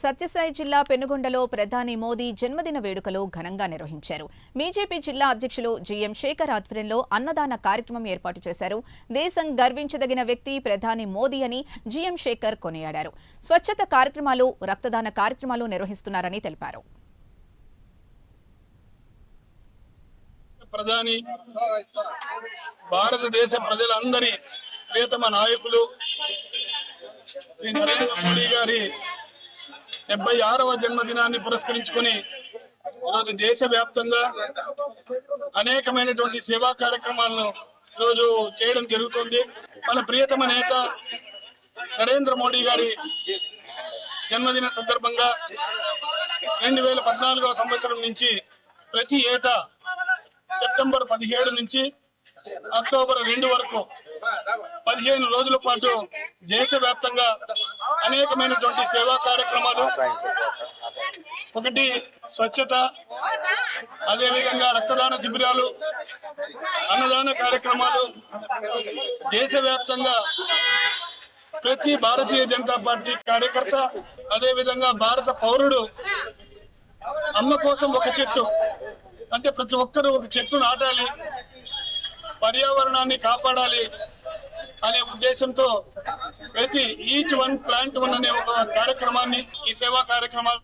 సత్యసాయి జిల్లా పెనుగొండలో ప్రధాని మోదీ జన్మదిన వేడుకలు ఘనంగా నిర్వహించారు. బీజేపీ జిల్లా అధ్యక్షులు జీఎం శేఖర్ ఆధ్వర్యంలో అన్నదాన కార్యక్రమం ఏర్పాటు చేశారు. దేశం గర్వించదగిన వ్యక్తి ప్రధాని మోదీ అని జీఎం శేఖర్ కొనియాడారు. స్వచ్ఛత కార్యక్రమాలు, రక్తదాన కార్యక్రమాలు నిర్వహిస్తున్నారని తెలిపారు. ప్రధాని భారతదేశ ప్రజలందరి ప్రియతమ నాయకులు శ్రీ నరేంద్ర మోడీ గారి 76వ జన్మదినాన్ని పురస్కరించుకుని ఈరోజు దేశవ్యాప్తంగా అనేకమైనటువంటి సేవా కార్యక్రమాలను ఈరోజు చేయడం జరుగుతుంది. మన ప్రియతమ నేత నరేంద్ర మోడీ గారి జన్మదిన సందర్భంగా 2014వ సంవత్సరం నుంచి ప్రతి ఏటా సెప్టెంబర్ 17 నుంచి అక్టోబర్ 2 వరకు 15 రోజుల పాటు దేశవ్యాప్తంగా అనేకమైనటువంటి సేవా కార్యక్రమాలు, ఒకటి స్వచ్ఛత, అదేవిధంగా రక్తదాన శిబిరాలు, అన్నదాన కార్యక్రమాలు దేశవ్యాప్తంగా ప్రతి భారతీయ జనతా పార్టీ కార్యకర్త, అదేవిధంగా భారత పౌరుడు అమ్మ కోసం ఒక చెట్టు అంటే ప్రతి ఒక్కరూ ఒక చెట్టు నాటాలి, పర్యావరణాన్ని కాపాడాలి అనే ఉద్దేశంతో ప్రతి ఈచ్ వన్ ప్లాంట్ వన్ అనే ఒక కార్యక్రమాన్ని, ఈ సేవా కార్యక్రమాలు